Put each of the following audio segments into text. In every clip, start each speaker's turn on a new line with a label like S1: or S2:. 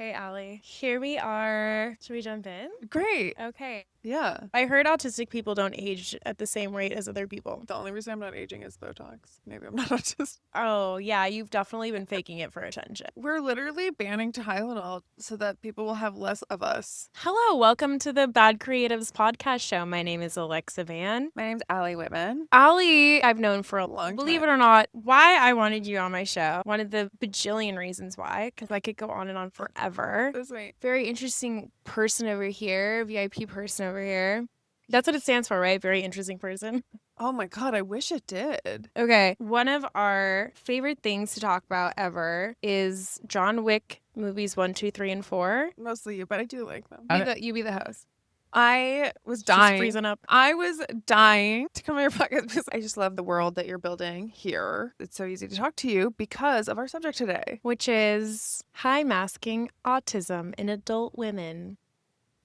S1: Okay, Aly. Here we are. Should we jump in?
S2: Great.
S1: Okay.
S2: Yeah.
S1: I heard autistic people don't age at the same rate as other people.
S2: The only reason I'm not aging is Botox. Maybe I'm not autistic.
S1: Oh, yeah, you've definitely been faking it for attention.
S2: We're literally banning Tylenol so that people will have less of us.
S1: Hello, welcome to the Bad Creatives podcast show. My name is Alexa Van.
S2: My name's Aly Whitman.
S1: Aly, I've known for a
S2: Long
S1: believe
S2: time.
S1: it or not, why I wanted you on my show. One of the bajillion reasons why, because I could go on and on forever.
S2: This way.
S1: Very interesting person over here, VIP person over here. That's what it stands for, right? Very interesting person.
S2: Oh my god, I wish it did.
S1: Okay, one of our favorite things to talk about ever is John Wick movies 1, 2, 3, and 4.
S2: Mostly you, but I do like them.
S1: You be the host.
S2: I was
S1: She's
S2: dying.
S1: freezing up.
S2: I was dying to come on your podcast because I just love the world that you're building here. It's so easy to talk to you because of our subject today.
S1: Which is high masking autism in adult women.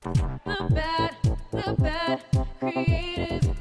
S3: The bad creative.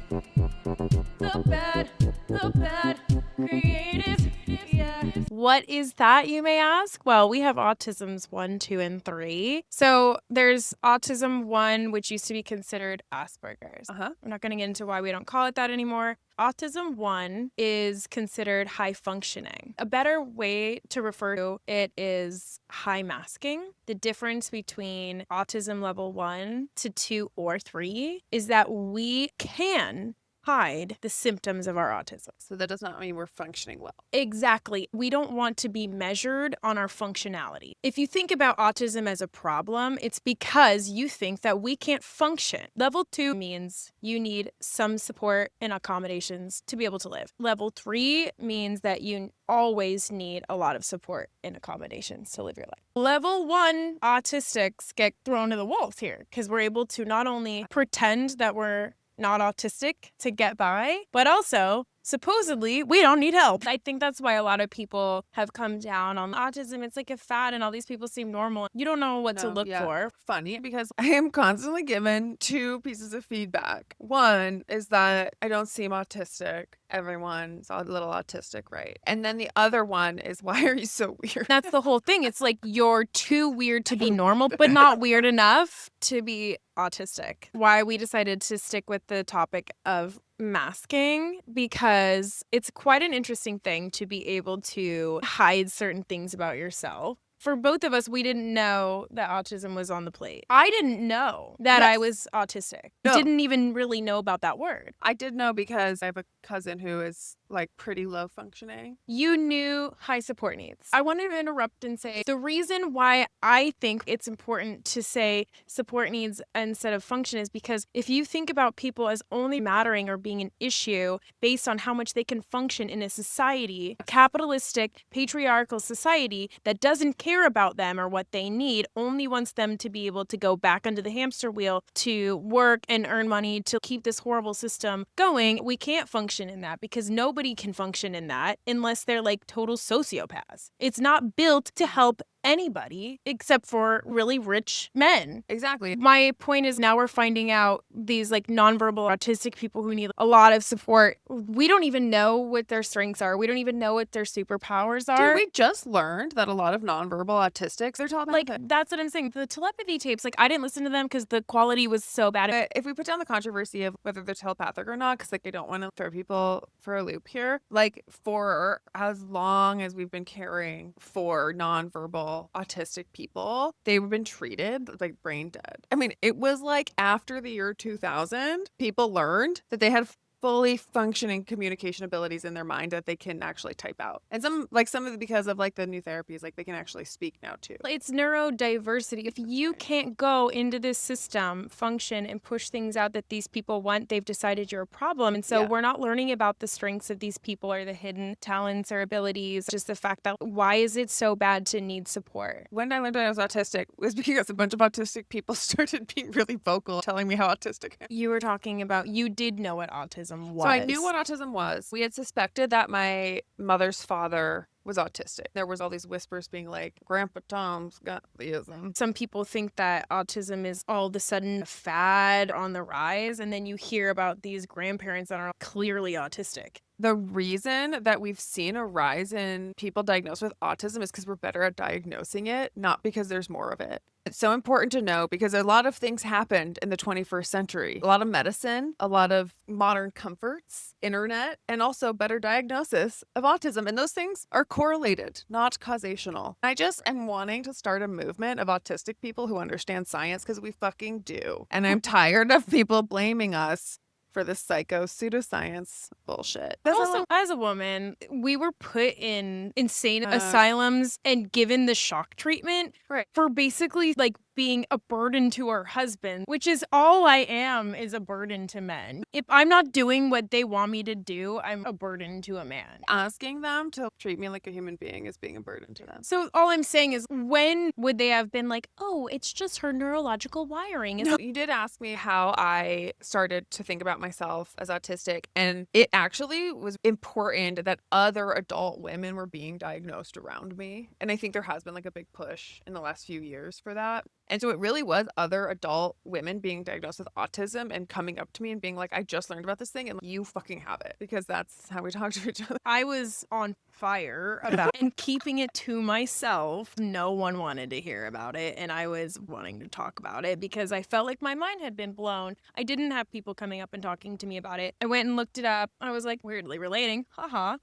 S3: The bad creative. Yeah.
S1: What is that, you may ask? Well, we have autisms 1, 2, and 3. So there's autism 1, which used to be considered Asperger's.
S2: Uh-huh.
S1: I'm not going to get into why we don't call it that anymore. Autism 1 is considered high functioning. A better way to refer to it is high masking. The difference between autism level 1 to 2 or 3 is that we can hide the symptoms of our autism.
S2: So that does not mean we're functioning well.
S1: Exactly. We don't want to be measured on our functionality. If you think about autism as a problem, it's because you think that we can't function. Level 2 means you need some support and accommodations to be able to live. Level 3 means that you always need a lot of support and accommodations to live your life. Level 1 autistics get thrown to the wolves here because we're able to not only pretend that we're not autistic to get by, but also supposedly we don't need help. I think that's why a lot of people have come down on autism. It's like a fad and all these people seem normal. You don't know what to look for.
S2: Funny because I am constantly given 2 pieces of feedback. One is that I don't seem autistic. Everyone's a little autistic, right? And then the other one is, why are you so weird?
S1: That's the whole thing. It's like you're too weird to be normal, but not weird enough to be autistic. Why we decided to stick with the topic of masking, because it's quite an interesting thing to be able to hide certain things about yourself. For both of us, we didn't know that autism was on the plate. I didn't know that I was autistic.
S2: No.
S1: Didn't even really know about that word.
S2: I did know because I have a cousin who is like pretty low functioning.
S1: You knew high support needs. I want to interrupt and say the reason why I think it's important to say support needs instead of function is because if you think about people as only mattering or being an issue based on how much they can function in a society, a capitalistic, patriarchal society that doesn't care about them or what they need, only wants them to be able to go back under the hamster wheel to work and earn money to keep this horrible system going, we can't function in that because nobody can function in that unless they're like total sociopaths. It's not built to help anybody except for really rich men.
S2: Exactly.
S1: My point is now we're finding out these like nonverbal autistic people who need a lot of support. We don't even know what their strengths are. We don't even know what their superpowers are.
S2: Dude, we just learned that a lot of nonverbal autistics, they're telepathic.
S1: Like, that's what I'm saying. The telepathy tapes, like, I didn't listen to them because the quality was so bad.
S2: But if we put down the controversy of whether they're telepathic or not, because like I don't want to throw people for a loop here, like for as long as we've been caring for nonverbal autistic people, they've been treated like brain dead. I mean, it was like after the year 2000, people learned that they had fully functioning communication abilities in their mind that they can actually type out. And some of it because of like the new therapies, like they can actually speak now too.
S1: It's neurodiversity. If you can't go into this system, function, and push things out that these people want, they've decided you're a problem. And so we're not learning about the strengths of these people or the hidden talents or abilities. Just the fact that why is it so bad to need support?
S2: When I learned I was autistic was because a bunch of autistic people started being really vocal, telling me how autistic I am.
S1: You were talking about, you did know what autism was.
S2: So I knew what autism was. We had suspected that my mother's father was autistic. There was all these whispers being like, Grandpa Tom's got autism.
S1: Some people think that autism is all of a sudden a fad on the rise, and then you hear about these grandparents that are clearly autistic.
S2: The reason that we've seen a rise in people diagnosed with autism is because we're better at diagnosing it, not because there's more of it. It's so important to know because a lot of things happened in the 21st century. A lot of medicine, a lot of modern comforts, internet, and also better diagnosis of autism. And those things are correlated, not causational. I just am wanting to start a movement of autistic people who understand science because we fucking do. And I'm tired of people blaming us for this psycho pseudoscience bullshit.
S1: Also, as a woman, we were put in insane asylums and given the shock treatment for basically like being a burden to our husband, which is all I am, is a burden to men. If I'm not doing what they want me to do, I'm a burden to a man.
S2: Asking them to treat me like a human being is being a burden to them.
S1: So all I'm saying is, when would they have been like, oh, it's just her neurological wiring?
S2: No, you did ask me how I started to think about myself as autistic, and it actually was important that other adult women were being diagnosed around me. And I think there has been like a big push in the last few years for that. And so it really was other adult women being diagnosed with autism and coming up to me and being like, I just learned about this thing and you fucking have it, because that's how we talk to each other.
S1: I was on fire about and keeping it to myself. No one wanted to hear about it, and I was wanting to talk about it because I felt like my mind had been blown. I didn't have people coming up and talking to me about it. I went and looked it up. I was like, weirdly relating. Haha.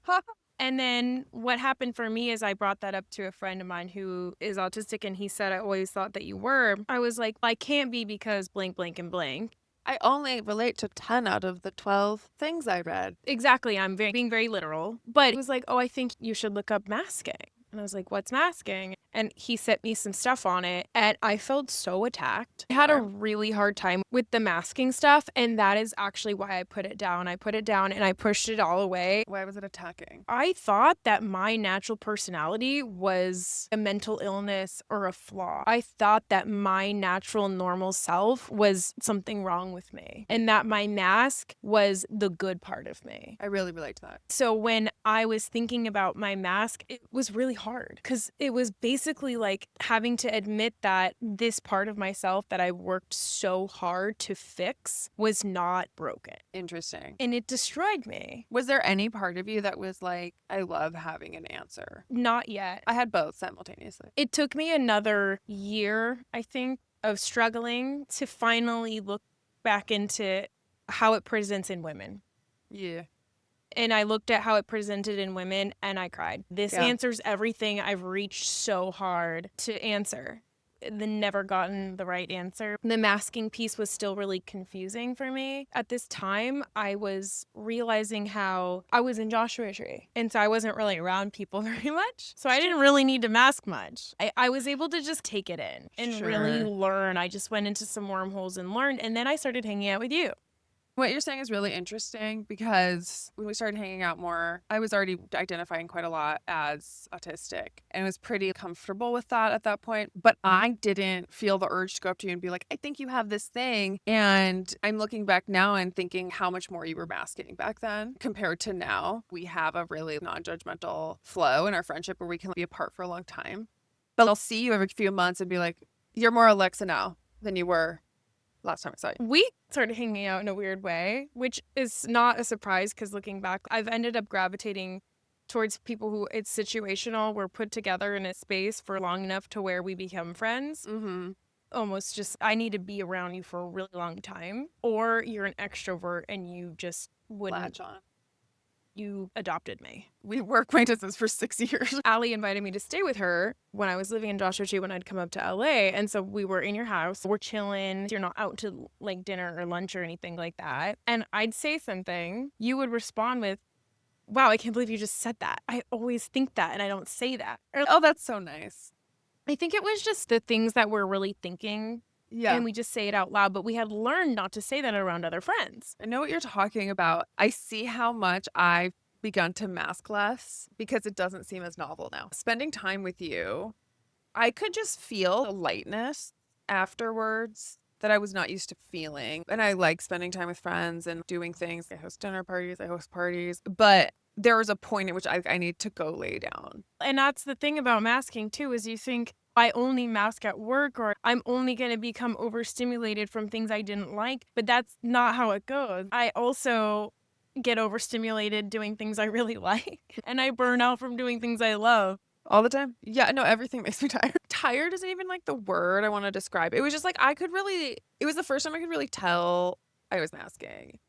S1: And then what happened for me is I brought that up to a friend of mine who is autistic, and he said, I always thought that you were. I was like, I can't be because blank, blank, and blank.
S2: I only relate to 10 out of the 12 things I read.
S1: Exactly. I'm being very literal. But it was like, oh, I think you should look up masking. And I was like, what's masking? And he sent me some stuff on it, and I felt so attacked. I had a really hard time with the masking stuff, and that is actually why I put it down. I put it down and I pushed it all away.
S2: Why was it attacking?
S1: I thought that my natural personality was a mental illness or a flaw. I thought that my natural normal self was something wrong with me, and that my mask was the good part of me.
S2: I really relate to that.
S1: So when I was thinking about my mask, it was really hard because it was basically like having to admit that this part of myself that I worked so hard to fix was not broken.
S2: Interesting.
S1: And it destroyed me.
S2: Was there any part of you that was like, I love having an answer?
S1: Not yet.
S2: I had both simultaneously.
S1: It took me another year, I think, of struggling to finally look back into how it presents in women.
S2: Yeah.
S1: And I looked at how it presented in women and I cried. This answers everything I've reached so hard to answer. Then never gotten the right answer. The masking piece was still really confusing for me. At this time, I was realizing how I was in Joshua Tree. And so I wasn't really around people very much. So I didn't really need to mask much. I was able to just take it in and really learn. I just went into some wormholes and learned. And then I started hanging out with you.
S2: What you're saying is really interesting because when we started hanging out more, I was already identifying quite a lot as autistic and was pretty comfortable with that at that point. But I didn't feel the urge to go up to you and be like, I think you have this thing. And I'm looking back now and thinking how much more you were masking back then compared to now. We have a really non-judgmental flow in our friendship where we can be apart for a long time. But I'll see you every few months and be like, you're more Alexa now than you were last time I saw you.
S1: We started hanging out in a weird way, which is not a surprise because looking back, I've ended up gravitating towards people who it's situational. We're put together in a space for long enough to where we become friends.
S2: Mm-hmm.
S1: Almost just, I need to be around you for a really long time. Or you're an extrovert and you just wouldn't.
S2: Latch on.
S1: You adopted me.
S2: We were acquaintances for 6 years.
S1: Aly invited me to stay with her when I was living in Joshua Tree when I'd come up to LA. And so we were in your house. We're chilling. You're not out to like dinner or lunch or anything like that. And I'd say something. You would respond with, wow, I can't believe you just said that. I always think that and I don't say that. Or,
S2: Oh, that's so nice.
S1: I think it was just the things that we're really thinking.
S2: Yeah.
S1: And we just say it out loud, but we had learned not to say that around other friends.
S2: I know what you're talking about. I see how much I've begun to mask less because it doesn't seem as novel now. Spending time with you, I could just feel a lightness afterwards that I was not used to feeling. And I like spending time with friends and doing things. I host dinner parties, I host parties. But there was a point at which I need to go lay down.
S1: And that's the thing about masking too, is you think, I only mask at work or I'm only going to become overstimulated from things I didn't like. But that's not how it goes. I also get overstimulated doing things I really like, and I burn out from doing things I love.
S2: All the time? Yeah, no, everything makes me tired. Tired isn't even like the word I want to describe. It was just like it was the first time I could really tell I was masking.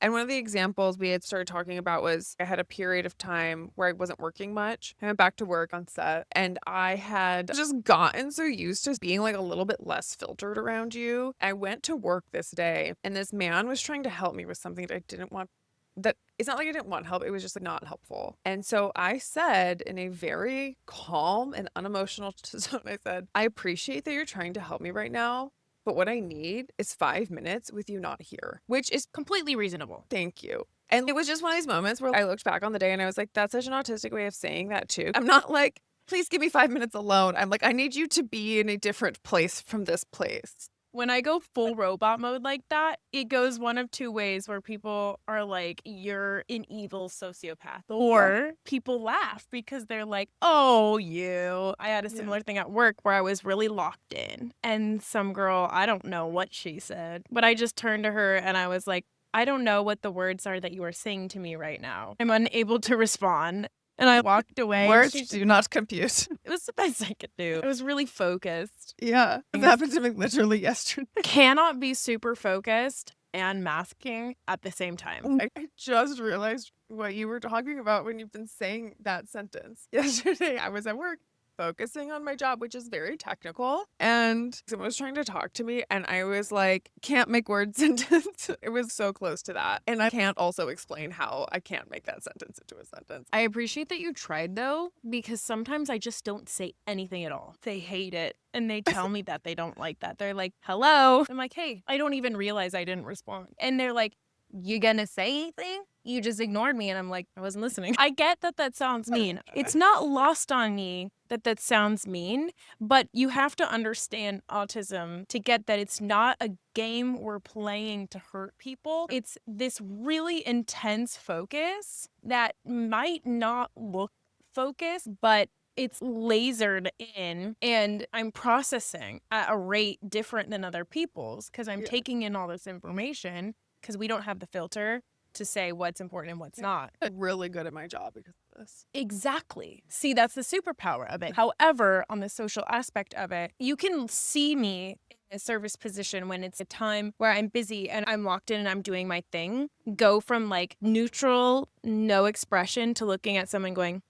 S2: And one of the examples we had started talking about was I had a period of time where I wasn't working much. I went back to work on set and I had just gotten so used to being like a little bit less filtered around you. I went to work this day and this man was trying to help me with something that I didn't want. That it's not like I didn't want help. It was just like not helpful. And so I said in a very calm and unemotional tone, I said, I appreciate that you're trying to help me right now. But what I need is 5 minutes with you not here, which is
S1: Completely reasonable.
S2: thank you. And it was just one of these moments where I looked back on the day and I was like, that's such an autistic way of saying that too. I'm not like, please give me 5 minutes alone. I'm like, I need you to be in a different place from this place.
S1: When I go full robot mode like that, it goes one of two ways where people are like, you're an evil sociopath. Or people laugh because they're like, oh, you. I had a similar thing at work where I was really locked in. And some girl, I don't know what she said, but I just turned to her and I was like, I don't know what the words are that you are saying to me right now. I'm unable to respond. And I walked away.
S2: Words do not compute.
S1: It was the best I could do. I was really focused.
S2: Yeah. It happened to me literally yesterday.
S1: Cannot be super focused and masking at the same time.
S2: I just realized what you were talking about when you've been saying that sentence. Yesterday, I was at work focusing on my job, which is very technical. And someone was trying to talk to me and I was like, can't make word sentence. It was so close to that. And I can't also explain how I can't make that sentence into a sentence.
S1: I appreciate that you tried though, because sometimes I just don't say anything at all. They hate it. And they tell me that they don't like that. They're like, hello. I'm like, hey, I don't even realize I didn't respond. And they're like, you gonna say anything? You just ignored me. And I'm like, I wasn't listening. I get that that sounds mean. It's not lost on me that that sounds mean, but you have to understand autism to get that it's not a game we're playing to hurt people. It's this really intense focus that might not look focused, but it's lasered in, and I'm processing at a rate different than other people's because I'm taking in all this information because we don't have the filter to say what's important and what's not.
S2: I'm really good at my job because of this.
S1: Exactly. See, that's the superpower of it. However, on the social aspect of it, you can see me in a service position when it's a time where I'm busy and I'm locked in and I'm doing my thing, go from like neutral, no expression to looking at someone going,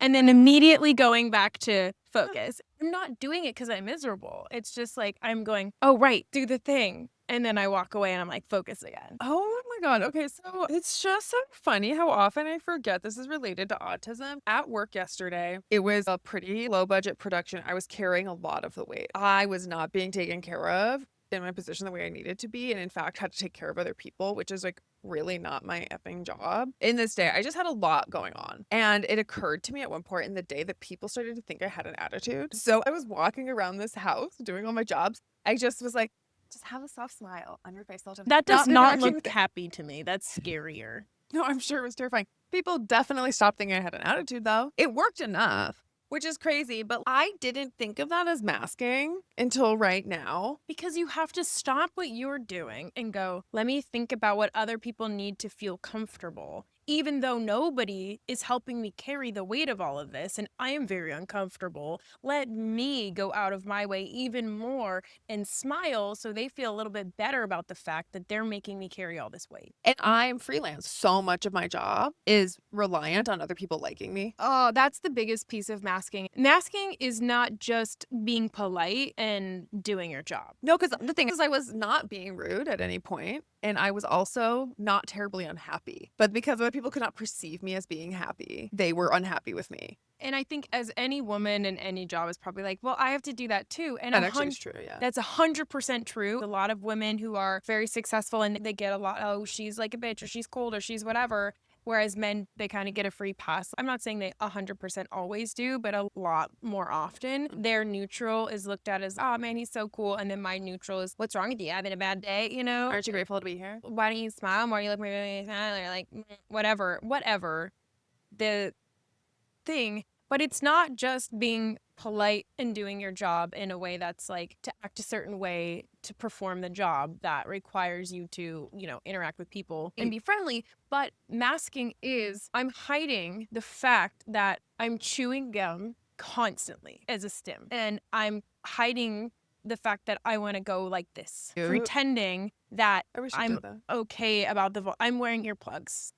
S1: and then immediately going back to focus. I'm not doing it because I'm miserable. It's just like I'm going, oh, right, do the thing. And then I walk away and I'm like, focus again.
S2: Oh my God. Okay. So it's just so funny how often I forget this is related to autism. At work yesterday, it was a pretty low budget production. I was carrying a lot of the weight. I was not being taken care of in my position the way I needed to be. And in fact, had to take care of other people, which is like really not my effing job. In this day, I just had a lot going on. And it occurred to me at one point in the day that people started to think I had an attitude. So I was walking around this house doing all my jobs. I just was like, just have a soft smile on your face all the time.
S1: That does not look happy to me. That's scarier.
S2: No, I'm sure it was terrifying. People definitely stopped thinking I had an attitude, though. It worked enough, which is crazy. But I didn't think of that as masking until right now.
S1: Because you have to stop what you're doing and go, let me think about what other people need to feel comfortable. Even though nobody is helping me carry the weight of all of this and I am very uncomfortable, let me go out of my way even more and smile so they feel a little bit better about the fact that they're making me carry all this weight.
S2: And I am freelance. So much of my job is reliant on other people liking me.
S1: Oh, that's the biggest piece of masking. Masking is not just being polite and doing your job.
S2: No, because the thing is, I was not being rude at any point, and I was also not terribly unhappy. But because other people could not perceive me as being happy, they were unhappy with me.
S1: And I think as any woman in any job is probably like, well, I have to do that too. And
S2: That actually is true, yeah.
S1: That's 100% true. A lot of women who are very successful and they get a lot, oh, she's like a bitch or she's cold or she's whatever. Whereas men, they kind of get a free pass. I'm not saying they 100% always do, but a lot more often. Their neutral is looked at as, oh man, he's so cool. And then my neutral is, what's wrong with you? Having a bad day, you know?
S2: Aren't you grateful to be here?
S1: Why don't you smile more? You look more smile, or like, whatever. The thing. But it's not just being polite and doing your job in a way that's like to act a certain way to perform the job that requires you to, interact with people and be friendly. But masking is I'm hiding the fact that I'm chewing gum constantly as a stim. And I'm hiding the fact that I want to go like this, pretending that
S2: I wish you
S1: I'm
S2: did that.
S1: okay about I'm wearing earplugs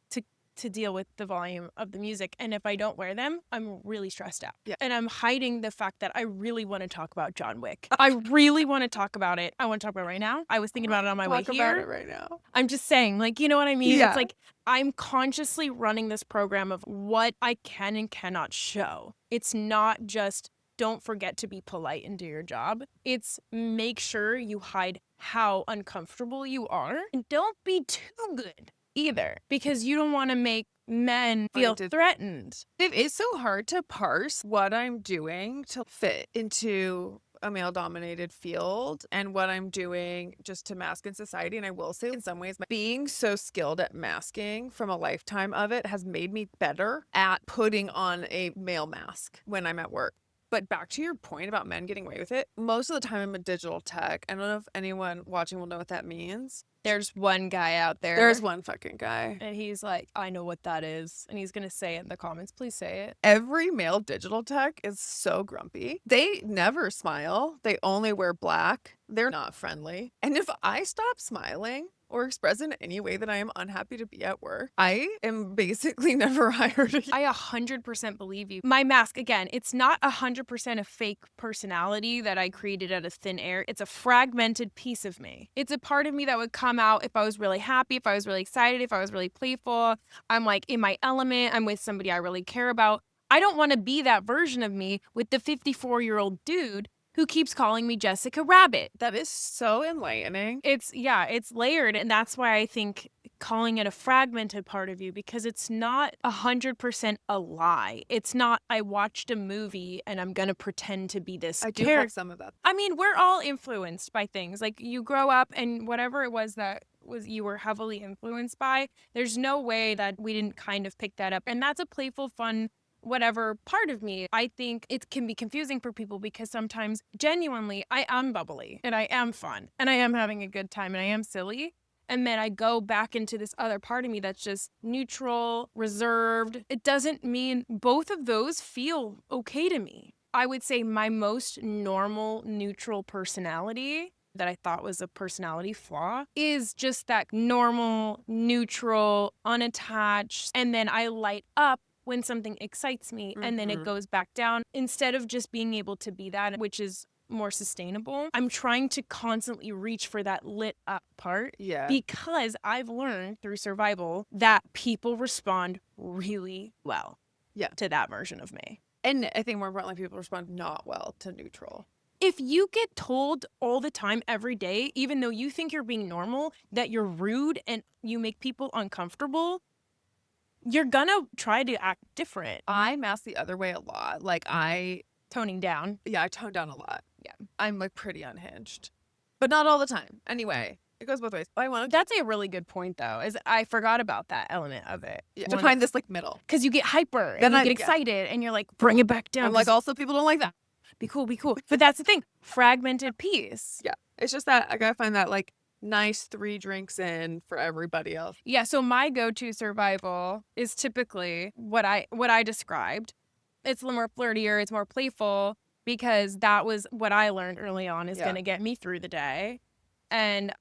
S1: to deal with the volume of the music. And if I don't wear them, I'm really stressed out.
S2: Yeah.
S1: And I'm hiding the fact that I really want to talk about John Wick. I really want to talk about it. I want to talk about it right now. I was thinking about it on my way
S2: Talk
S1: here.
S2: about it right now.
S1: I'm just saying, like, you know what I mean?
S2: Yeah.
S1: It's like I'm consciously running this program of what I can and cannot show. It's not just don't forget to be polite and do your job. It's make sure you hide how uncomfortable you are and don't be too good either, because you don't want to make men feel threatened.
S2: It is so hard to parse what I'm doing to fit into a male-dominated field and what I'm doing just to mask in society. And I will say in some ways, being so skilled at masking from a lifetime of it has made me better at putting on a male mask when I'm at work. But back to your point about men getting away with it, most of the time I'm a digital tech. I don't know if anyone watching will know what that means.
S1: There's one guy out there.
S2: There's one fucking guy.
S1: And he's like, I know what that is. And he's going to say it in the comments. Please say it.
S2: Every male digital tech is so grumpy. They never smile. They only wear black. They're not friendly. And if I stop smiling or express in any way that I am unhappy to be at work, I am basically never hired again.
S1: I 100% believe you. My mask, again, it's not 100% a fake personality that I created out of thin air. It's a fragmented piece of me. It's a part of me that would come out if I was really happy, if I was really excited, if I was really playful. I'm like in my element. I'm with somebody I really care about. I don't want to be that version of me with the 54-year-old dude who keeps calling me Jessica Rabbit.
S2: That is so enlightening.
S1: It's layered. And that's why I think calling it a fragmented part of you, because it's not 100% a lie. It's not, I watched a movie and I'm going to pretend to be this
S2: I do
S1: character.
S2: have some of that.
S1: I mean, we're all influenced by things. Like you grow up and whatever it was that was you were heavily influenced by, there's no way that we didn't kind of pick that up. And that's a playful, fun, whatever part of me. I think it can be confusing for people because sometimes genuinely I am bubbly and I am fun and I am having a good time and I am silly. And then I go back into this other part of me that's just neutral, reserved. It doesn't mean both of those feel okay to me. I would say my most normal, neutral personality that I thought was a personality flaw is just that normal, neutral, unattached. And then I light up when something excites me and then it goes back down instead of just being able to be that, which is more sustainable. I'm trying to constantly reach for that lit up part because I've learned through survival that people respond really well to that version of me.
S2: And I think more importantly, people respond not well to neutral.
S1: If you get told all the time, every day, even though you think you're being normal, that you're rude and you make people uncomfortable, you're gonna try to act different.
S2: I mask the other way a lot.
S1: Toning down.
S2: Yeah, I tone down a lot.
S1: Yeah.
S2: I'm pretty unhinged, but not all the time. Anyway, it goes both ways.
S1: That's a really good point though, is I forgot about that element of it.
S2: Yeah, to find this middle.
S1: Because you get hyper and you get excited and you're like, bring it back down.
S2: I'm like, also people don't like that.
S1: Be cool. But that's the thing, fragmented piece.
S2: Yeah, it's just that I gotta find that nice 3 drinks in for everybody else.
S1: Yeah, so my go-to survival is typically what I described. It's a little more flirtier, it's more playful, because that was what I learned early on is going to get me through the day. And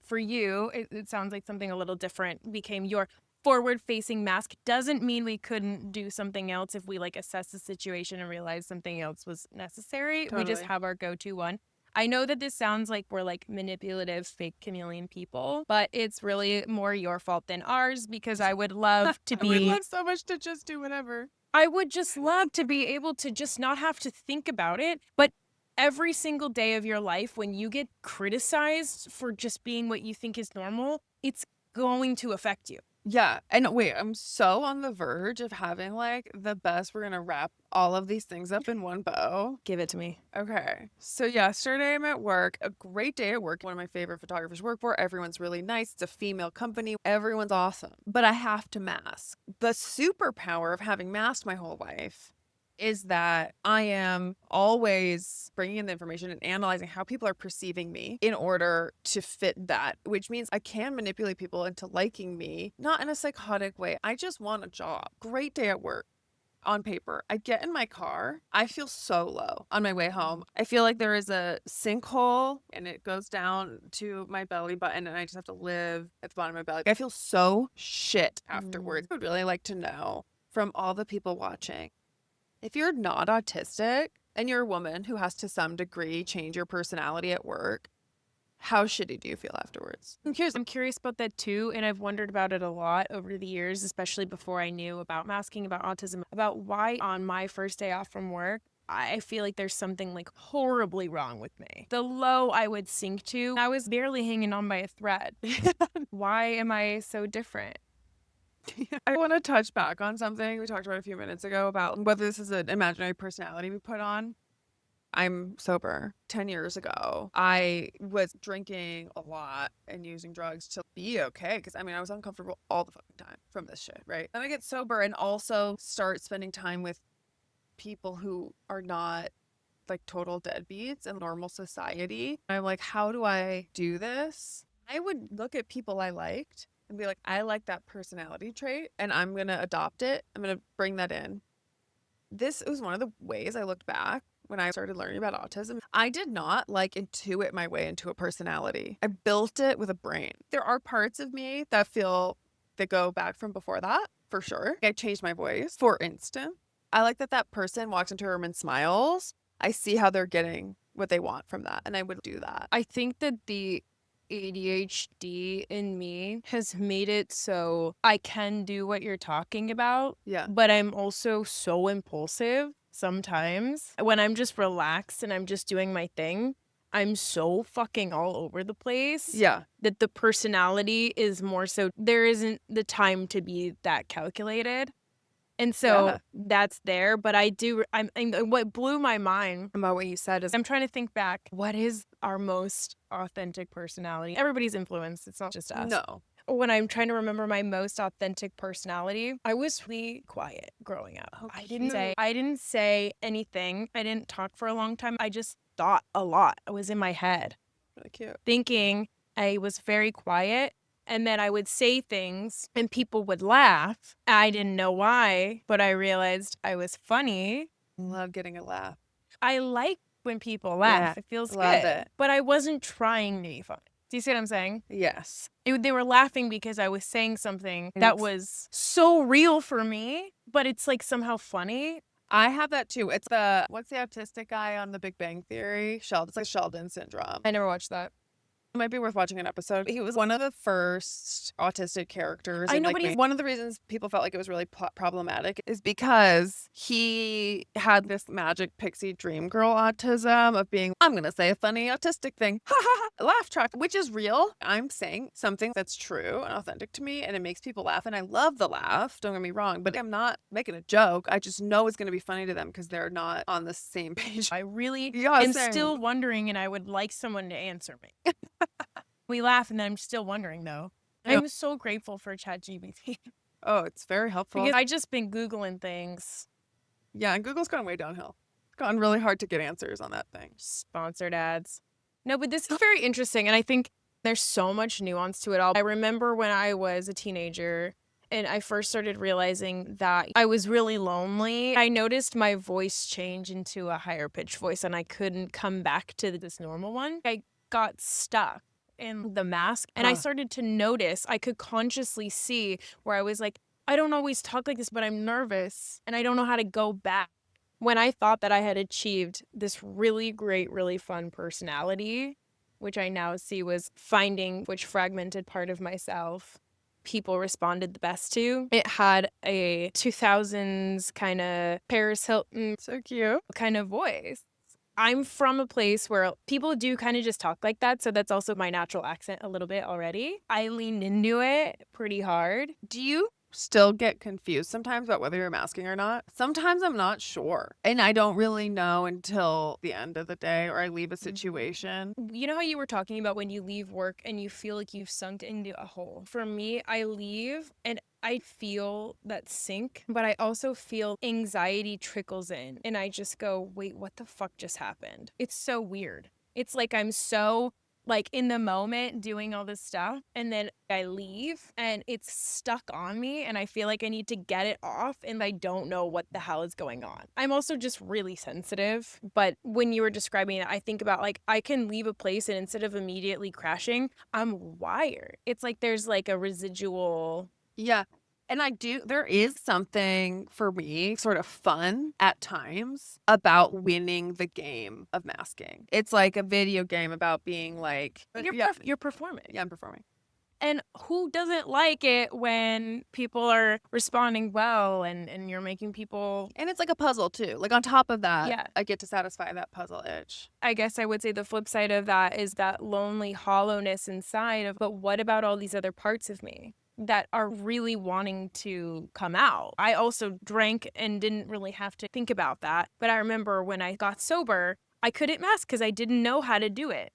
S1: for you, it sounds like something a little different became your forward-facing mask. Doesn't mean we couldn't do something else if we assess the situation and realize something else was necessary. Totally. We just have our go-to one. I know that this sounds like we're manipulative, fake chameleon people, but it's really more your fault than ours because I would love to be.
S2: I would love so much to just do whatever.
S1: I would just love to be able to just not have to think about it. But every single day of your life, when you get criticized for just being what you think is normal, it's going to affect you.
S2: Yeah. And wait, I'm so on the verge of having the best. We're going to wrap all of these things up in one bow.
S1: Give it to me.
S2: Okay. So yesterday I'm at work, a great day at work. One of my favorite photographers work for. Everyone's really nice. It's a female company. Everyone's awesome. But I have to mask. The superpower of having masked my whole life is that I am always bringing in the information and analyzing how people are perceiving me in order to fit that, which means I can manipulate people into liking me, not in a psychotic way. I just want a job. Great day at work. On paper, I get in my car. I feel so low on my way home. I feel like there is a sinkhole and it goes down to my belly button and I just have to live at the bottom of my belly. I feel so shit afterwards. I would really like to know from all the people watching, if you're not autistic and you're a woman who has to some degree change your personality at work, how shitty do you feel afterwards?
S1: I'm curious about that too, and I've wondered about it a lot over the years, especially before I knew about masking, about autism, about why on my first day off from work, I feel like there's something like horribly wrong with me. The low I would sink to, I was barely hanging on by a thread. Why am I so different?
S2: I want to touch back on something we talked about a few minutes ago about whether this is an imaginary personality we put on. I'm sober. 10 years ago, I was drinking a lot and using drugs to be okay. Because I was uncomfortable all the fucking time from this shit, right? Then I get sober and also start spending time with people who are not like total deadbeats in normal society. I'm like, how do I do this? I would look at people I liked and be like, I like that personality trait and I'm going to adopt it. I'm going to bring that in. This was one of the ways I looked back when I started learning about autism. I did not like intuit my way into a personality. I built it with a brain. There are parts of me that go back from before that, for sure. I changed my voice, for instance. I like that person walks into a room and smiles. I see how they're getting what they want from that, and I would do that.
S1: I think that the ADHD in me has made it so I can do what you're talking about.
S2: Yeah.
S1: But I'm also so impulsive sometimes. When I'm just relaxed and I'm just doing my thing, I'm so fucking all over the place.
S2: Yeah.
S1: That the personality is more so there isn't the time to be that calculated. And so that's there, but what blew my mind about what you said is I'm trying to think back, what is our most authentic personality? Everybody's influenced. It's not just us.
S2: No.
S1: When I'm trying to remember my most authentic personality, I was really quiet growing up.
S2: Oh,
S1: I didn't say anything. I didn't talk for a long time. I just thought a lot. I was in my head.
S2: Really cute.
S1: Thinking. I was very quiet. And then I would say things and people would laugh. I didn't know why, but I realized I was funny.
S2: Love getting a laugh.
S1: I like when people laugh.
S2: Yeah,
S1: it feels
S2: love
S1: good.
S2: it.
S1: But I wasn't trying to be funny. Do you see what I'm saying?
S2: Yes.
S1: They were laughing because I was saying something that was so real for me, but it's like somehow funny.
S2: I have that too. It's what's the autistic guy on The Big Bang Theory? Sheldon. It's like Sheldon syndrome.
S1: I never watched that.
S2: It might be worth watching an episode. He was one of the first autistic characters.
S1: I know,
S2: like,
S1: but
S2: one of the reasons people felt like it was really problematic is because he had this magic pixie dream girl autism of being, I'm going to say a funny autistic thing. Ha ha ha. Laugh track, which is real. I'm saying something that's true and authentic to me and it makes people laugh. And I love the laugh. Don't get me wrong, but I'm not making a joke. I just know it's going to be funny to them because they're not on the same page.
S1: I really
S2: Yeah,
S1: am
S2: same.
S1: still wondering, and I would like someone to answer me. We laugh, and then I'm still wondering, though.
S2: Yeah.
S1: I'm so grateful for ChatGPT.
S2: Oh, it's very helpful.
S1: Because I just been Googling things.
S2: Yeah, and Google's gone way downhill. It's gone really hard to get answers on that thing.
S1: Sponsored ads. No, but this is very interesting, and I think there's so much nuance to it all. I remember when I was a teenager and I first started realizing that I was really lonely. I noticed my voice change into a higher pitched voice, and I couldn't come back to this normal one. I got stuck in the mask, and I started to notice, I could consciously see where I was like, I don't always talk like this, but I'm nervous and I don't know how to go back. When I thought that I had achieved this really great, really fun personality, which I now see was finding which fragmented part of myself people responded the best to. It had a 2000s kind of Paris Hilton,
S2: So cute.
S1: kind of voice. I'm from a place where people do kind of just talk like that, so that's also my natural accent a little bit already. I leaned into it pretty hard. Do you
S2: still get confused sometimes about whether you're masking or not. Sometimes I'm not sure. And I don't really know until the end of the day or I leave a situation.
S1: You know how you were talking about when you leave work and you feel like you've sunk into a hole? For me, I leave and I feel that sink, but I also feel anxiety trickles in and I just go, wait, what the fuck just happened? It's so weird. It's like I'm so like in the moment doing all this stuff and then I leave and it's stuck on me and I feel like I need to get it off and I don't know what the hell is going on. I'm also just really sensitive, but when you were describing it, I think about like I can leave a place and instead of immediately crashing, I'm wired. It's like there's like a residual.
S2: Yeah. And there is something for me sort of fun at times about winning the game of masking. It's like a video game about being like,
S1: You're performing.
S2: yeah, I'm performing.
S1: And who doesn't like it when people are responding well and you're making people.
S2: And it's like a puzzle too. Like on top of that,
S1: Yeah.
S2: I get to satisfy that puzzle itch.
S1: I guess I would say the flip side of that is that lonely hollowness inside of, but what about all these other parts of me that are really wanting to come out? I also drank and didn't really have to think about that. But I remember when I got sober, I couldn't mask because I didn't know how to do it.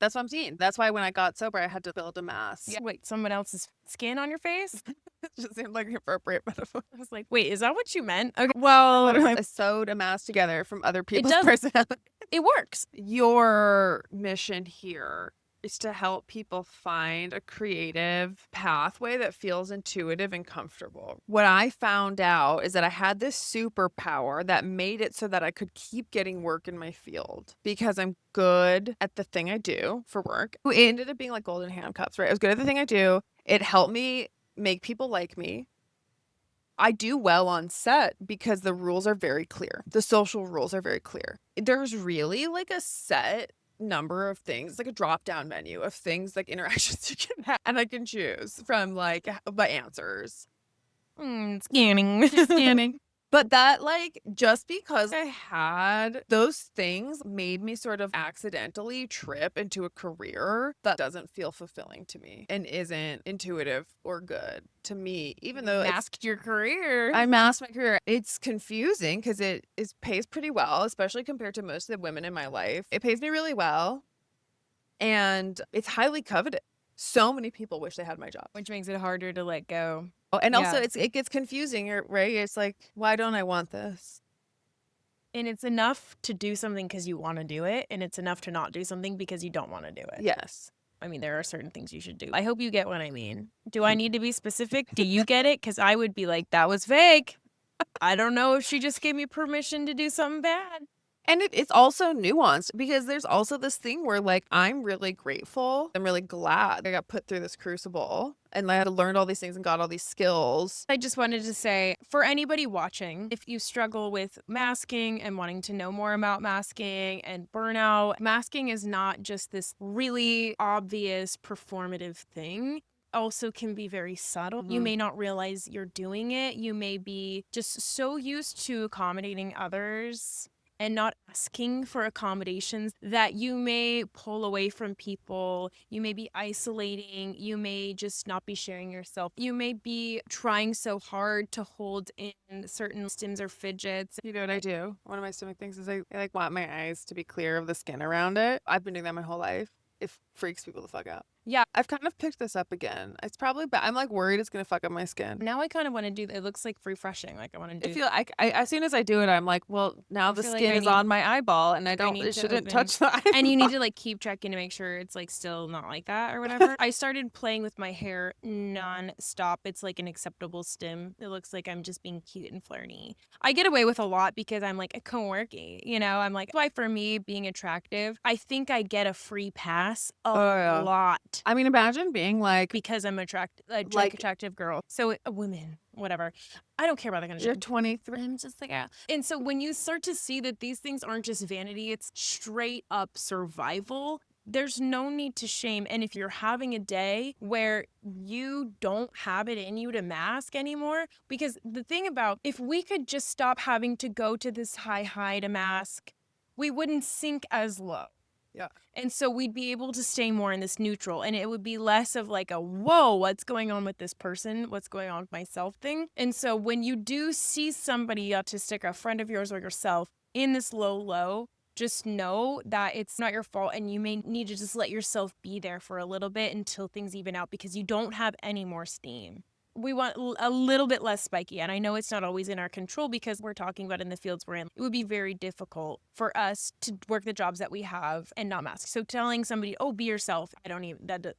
S2: That's what I'm saying. That's why when I got sober, I had to build a mask.
S1: Yeah. Wait, someone else's skin on your face?
S2: It just seemed like an appropriate metaphor.
S1: I was like, wait, is that what you meant? Okay. Well,
S2: I sewed a mask together from other people's
S1: does.
S2: personalities.
S1: it works.
S2: Your mission here is to help people find a creative pathway that feels intuitive and comfortable. What I found out is that I had this superpower that made it so that I could keep getting work in my field because I'm good at the thing I do for work. It ended up being like golden handcuffs, right? I was good at the thing I do. It helped me make people like me. I do well on set because the rules are very clear. The social rules are very clear. There's really like a set number of things, like a drop down menu of things like interactions you can have, and I can choose from like my answers.
S1: Scanning.
S2: But that like just because I had those things made me sort of accidentally trip into a career that doesn't feel fulfilling to me and isn't intuitive or good to me, even though
S1: Masked your career.
S2: I masked my career. It's confusing because it pays pretty well, especially compared to most of the women in my life. It pays me really well, and it's highly coveted. So many people wish they had my job,
S1: Which makes it harder to let go.
S2: Oh, and also
S1: Yeah.
S2: it gets confusing, right? It's like, why don't I want this?
S1: And it's enough to do something because you want to do it, and it's enough to not do something because you don't want to do it.
S2: Yes.
S1: I mean, there are certain things you should do. I hope you get what I mean. Do I need to be specific? Do you get it? Because I would be like, that was vague. I don't know if she just gave me permission to do something bad.
S2: And it's also nuanced because there's also this thing where like I'm really grateful. I'm really glad I got put through this crucible and I had to learn all these things and got all these skills.
S1: I just wanted to say, for anybody watching, if you struggle with masking and wanting to know more about masking and burnout, masking is not just this really obvious performative thing. Also can be very subtle. You may not realize you're doing it. You may be just so used to accommodating others and not asking for accommodations that you may pull away from people. You may be isolating. You may just not be sharing yourself. You may be trying so hard to hold in certain stims or fidgets.
S2: You know what I do? One of my stomach things is I like want my eyes to be clear of the skin around it. I've been doing that my whole life. It freaks people the fuck out.
S1: Yeah.
S2: I've kind of picked this up again. It's probably bad. I'm like worried it's going to fuck up my skin.
S1: Now I kind of want to do that. It looks like refreshing. Like I want to do.
S2: I feel like as soon as I do it, I'm like, well, now the
S1: feel like
S2: skin
S1: I
S2: is
S1: need-
S2: on my eyeball and it
S1: need to
S2: shouldn't
S1: open-
S2: touch the eyeball.
S1: And you need to like keep checking to make sure it's like still not like that or whatever. I started playing with my hair non-stop. It's like an acceptable stim. It looks like I'm just being cute and flirty. I get away with a lot because I'm like a quirky, you know? I'm like, why for me being attractive, I think I get a free pass a lot.
S2: I mean, imagine being like,
S1: Because I'm attractive girl. So a woman, whatever. I don't care about that kind of
S2: you're
S1: shit.
S2: 23.
S1: I'm just like, yeah. And so when you start to see that these things aren't just vanity, it's straight up survival, there's no need to shame. And if you're having a day where you don't have it in you to mask anymore, because the thing about, if we could just stop having to go to this high to mask, we wouldn't sink as low.
S2: Yeah.
S1: And so we'd be able to stay more in this neutral, and it would be less of like a, whoa, what's going on with this person? What's going on with myself thing? And so when you do see somebody autistic, a friend of yours or yourself, in this low, just know that it's not your fault, and you may need to just let yourself be there for a little bit until things even out, because you don't have any more steam. We want a little bit less spiky, and I know it's not always in our control because we're talking about in the fields we're in. It would be very difficult for us to work the jobs that we have and not mask. So telling somebody, oh, be yourself,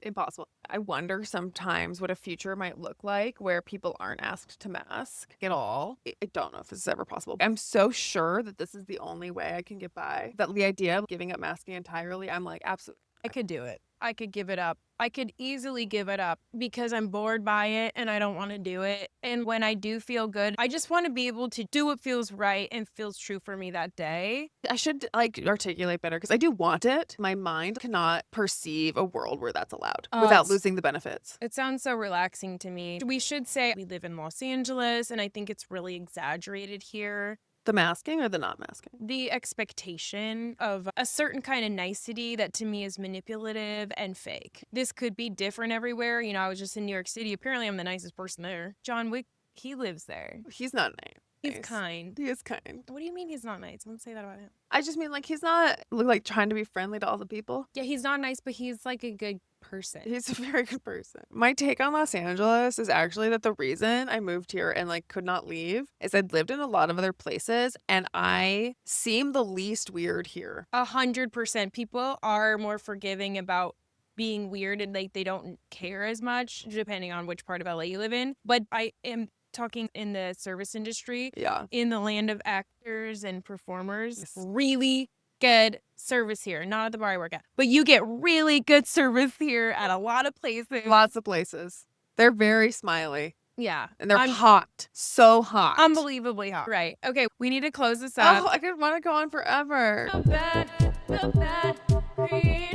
S2: Impossible. I wonder sometimes what a future might look like where people aren't asked to mask at all. I don't know if this is ever possible. I'm so sure that this is the only way I can get by. That the idea of giving up masking entirely, I'm like, absolutely.
S1: I could do it. I could give it up. I could easily give it up because I'm bored by it and I don't want to do it. And when I do feel good, I just want to be able to do what feels right and feels true for me that day.
S2: I should articulate better because I do want it. My mind cannot perceive a world where that's allowed without losing the benefits.
S1: It sounds so relaxing to me. We should say we live in Los Angeles, and I think it's really exaggerated here.
S2: The masking or the not masking?
S1: The expectation of a certain kind of nicety that to me is manipulative and fake. This could be different everywhere. I was just in New York City. Apparently, I'm the nicest person there. John Wick, he lives there.
S2: He's not nice.
S1: He's kind.
S2: He is kind.
S1: What do you mean he's not nice? Don't say that about him.
S2: I just mean he's not trying to be friendly to all the people.
S1: Yeah, he's not nice, but he's like a good person.
S2: He's a very good person. My take on Los Angeles is actually that the reason I moved here and could not leave is I'd lived in a lot of other places and I seem the least weird here.
S1: 100%. People are more forgiving about being weird and they don't care as much depending on which part of LA you live in. But I am talking in the service industry, in the land of actors and performers.
S2: Yes.
S1: Really good service here, not at the bar I work at, but you get really good service here at a lot of places.
S2: Lots of places. They're very smiley.
S1: Yeah.
S2: And they're hot. So hot.
S1: Unbelievably hot. Right. Okay, we need to close this up.
S2: Oh, I could want to go on forever.
S3: The bad creative.